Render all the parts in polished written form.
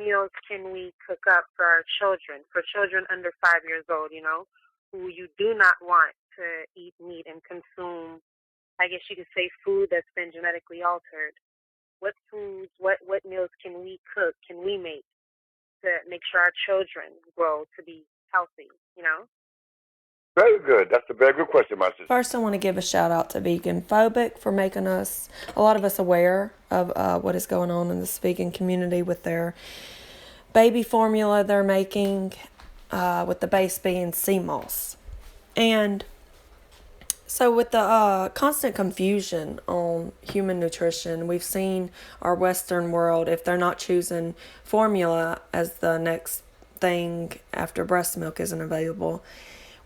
meals can we cook up for our children, for children under 5 years old, who you do not want to eat meat and consume, I guess you could say, food that's been genetically altered? What foods, what meals can we cook, can we make to make sure our children grow to be healthy, Very good. That's a very good question, my sister. First, I want to give a shout out to Vegan Phobic for making a lot of us aware of what is going on in this vegan community with their baby formula they're making, with the base being sea moss. And so with the constant confusion on human nutrition, we've seen our Western world, if they're not choosing formula as the next thing after breast milk isn't available,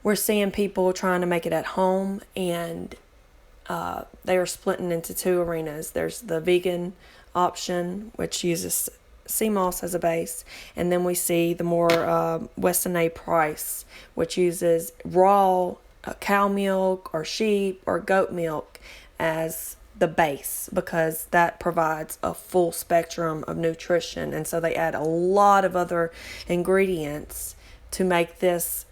we're seeing people trying to make it at home, and they are splitting into two arenas. There's the vegan option, which uses sea moss as a base, and then we see the more Weston A. Price, which uses raw cow milk or sheep or goat milk as the base, because that provides a full spectrum of nutrition. And so they add a lot of other ingredients to make this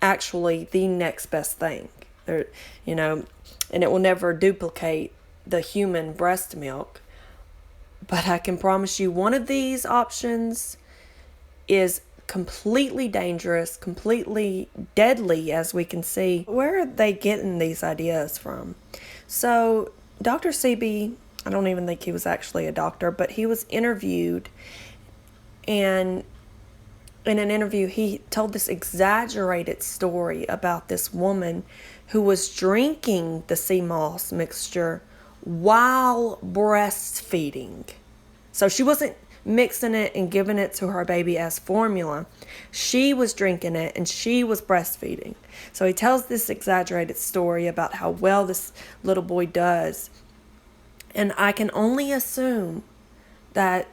actually the next best thing, and it will never duplicate the human breast milk. But I can promise you, one of these options is completely dangerous, completely deadly, as we can see. Where are they getting these ideas from? So Dr. Sebi, I don't even think he was actually a doctor, but he was interviewed, and in an interview, he told this exaggerated story about this woman who was drinking the sea moss mixture while breastfeeding. So she wasn't mixing it and giving it to her baby as formula. She was drinking it and she was breastfeeding. So he tells this exaggerated story about how well this little boy does. And I can only assume that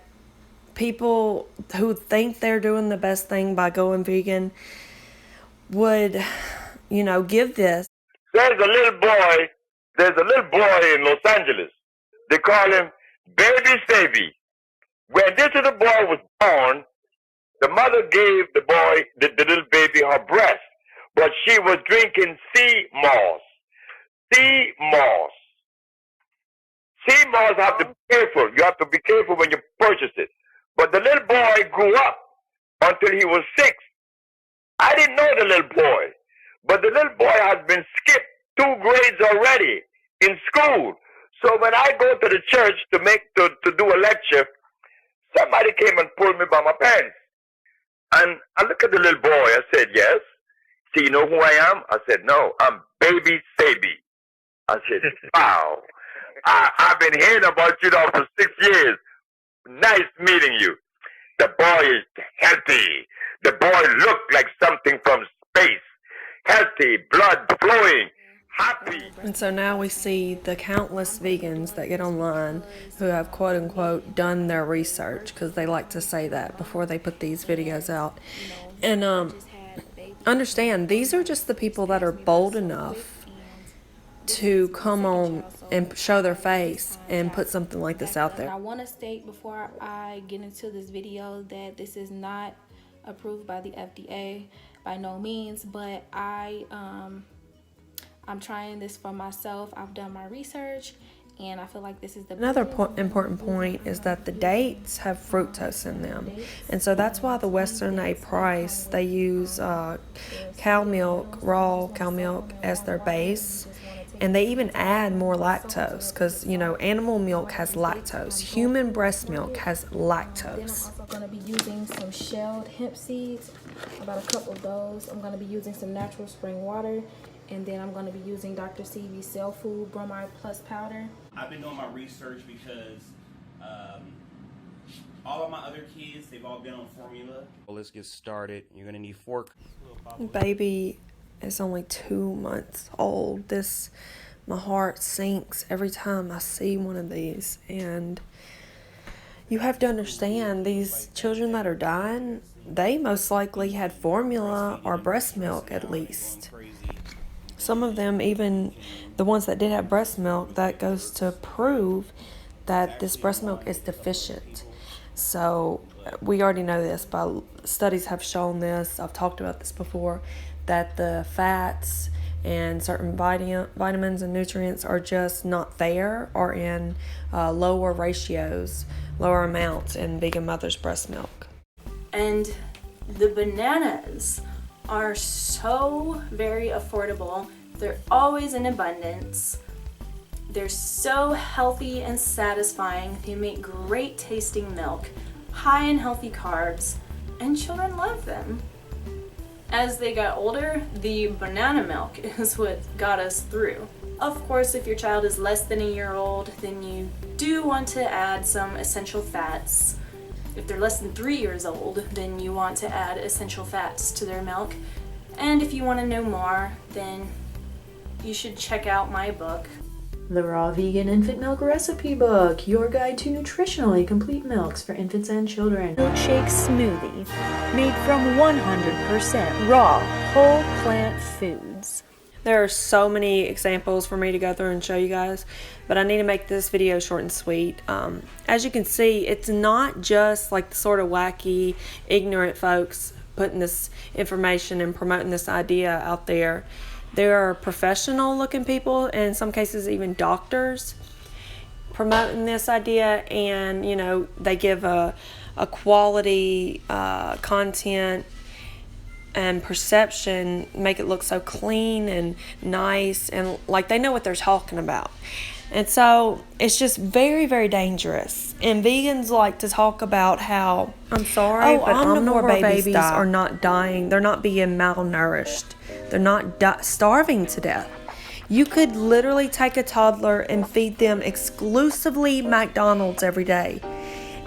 people who think they're doing the best thing by going vegan would, give this. There's a little boy in Los Angeles. They call him Baby Sebi. When this little boy was born, the mother gave the boy, the little baby, her breast, but she was drinking sea moss. Sea moss. Sea moss, have to be careful. You have to be careful when you purchase it. But the little boy grew up until he was 6. I didn't know the little boy, but the little boy has been skipped 2 grades already in school. So when I go to the church to do a lecture, somebody came and pulled me by my pants. And I looked at the little boy. I said, yes. So you know who I am? I said, no, I'm Baby Sebi. I said, wow. I've been hearing about you now for 6 years. Nice meeting you. The boy is healthy. The boy looked like something from space. Healthy, blood flowing, happy. And so now we see the countless vegans that get online who have, quote unquote, done their research, because they like to say that before they put these videos out. And understand, these are just the people that are bold enough to come on and show their face and put something like this out there. I want to state before I get into this video that this is not approved by the FDA by no means, but I'm trying this for myself. I've done my research, and I feel like this is the Another important point is that the dates have fructose in them, and so that's why the Western A. Price, they use cow milk, raw cow milk, as their base. And they even add more lactose, because, animal milk has lactose. Human breast milk has lactose. I'm also going to be using some shelled hemp seeds, about a couple of those. I'm going to be using some natural spring water, and then I'm going to be using Dr. Sebi's Cell Food Bromide Plus powder. I've been doing my research because all of my other kids, they've all been on formula. Well, let's get started. You're going to need 4. Baby is only 2 months old. My heart sinks every time I see one of these. And you have to understand, these children that are dying, they most likely had formula or breast milk at least. Some of them, even the ones that did have breast milk, that goes to prove that this breast milk is deficient. So we already know this, but studies have shown this, I've talked about this before, that the fats and certain vitamins and nutrients are just not there or in lower ratios, lower amounts in vegan mother's breast milk. And the bananas are so very affordable. They're always in abundance. They're so healthy and satisfying. They make great tasting milk, high in healthy carbs, and children love them. As they got older, the banana milk is what got us through. Of course, if your child is less than a year old, then you do want to add some essential fats. If they're less than 3 years old, then you want to add essential fats to their milk. And if you want to know more, then you should check out my book, The Raw Vegan Infant Milk Recipe Book, your guide to nutritionally complete milks for infants and children. Milkshake smoothie made from 100% raw, whole plant foods. There are so many examples for me to go through and show you guys, but I need to make this video short and sweet. As you can see, it's not just like the sort of wacky, ignorant folks putting this information and promoting this idea out there. There are professional looking people, and in some cases even doctors, promoting this idea, and you know, they give a quality content and perception, make it look so clean and nice and like they know what they're talking about. And so it's just very, very dangerous. And vegans like to talk about how, I'm sorry, but omnivore babies are not dying. They're not being malnourished. They're not starving to death. You could literally take a toddler and feed them exclusively McDonald's every day,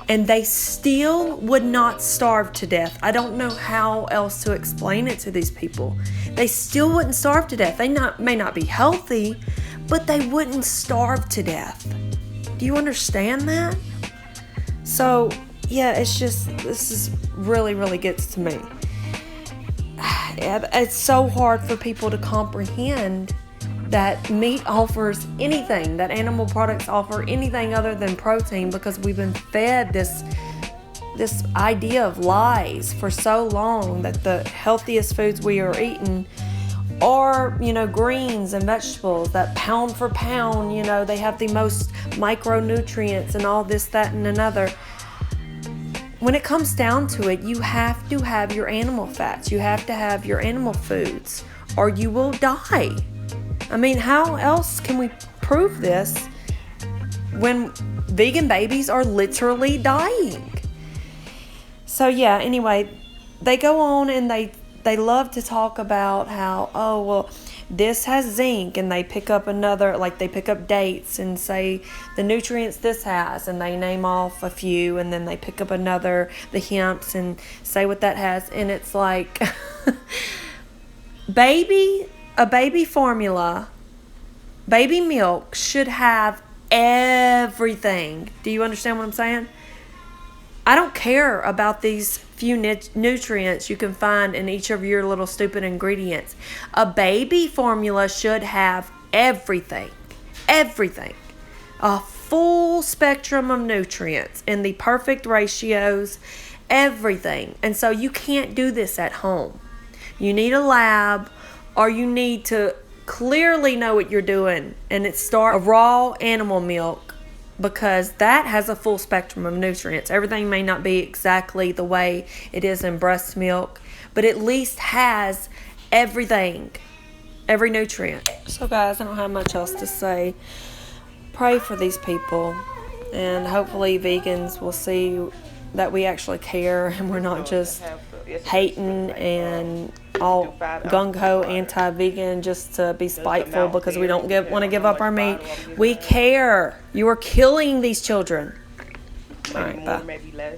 and they still would not starve to death. I don't know how else to explain it to these people. They still wouldn't starve to death. They may not be healthy, but they wouldn't starve to death. Do you understand that? So, yeah, it's just, this is really, really gets to me. It's so hard for people to comprehend that meat offers anything, that animal products offer anything other than protein, because we've been fed this idea of lies for so long that the healthiest foods we are eating are, you know, greens and vegetables, that pound for pound, you know, they have the most micronutrients and all this, that, and another. When it comes down to it, you have to have your animal fats, you have to have your animal foods, or you will die. I mean, how else can we prove this when vegan babies are literally dying? So yeah, anyway, they go on and they love to talk about how, oh, well, this has zinc, and they pick up another, like they pick up dates and say the nutrients this has, and they name off a few, and then they pick up another, the HEMPs, and say what that has, and it's like, a baby formula, baby milk should have everything. Do you understand what I'm saying? I don't care about these few nutrients you can find in each of your little stupid ingredients. A baby formula should have everything. Everything. A full spectrum of nutrients in the perfect ratios. Everything. And so you can't do this at home. You need a lab, or you need to clearly know what you're doing, and it's a raw animal milk, because that has a full spectrum of nutrients. Everything may not be exactly the way it is in breast milk, but at least has everything, every nutrient. So guys, I don't have much else to say. Pray for these people, and hopefully vegans will see that we actually care, and we're not just hating and all gung-ho anti-vegan just to be spiteful because we don't want to give up our meat. We care. You are killing these children. All right, bye.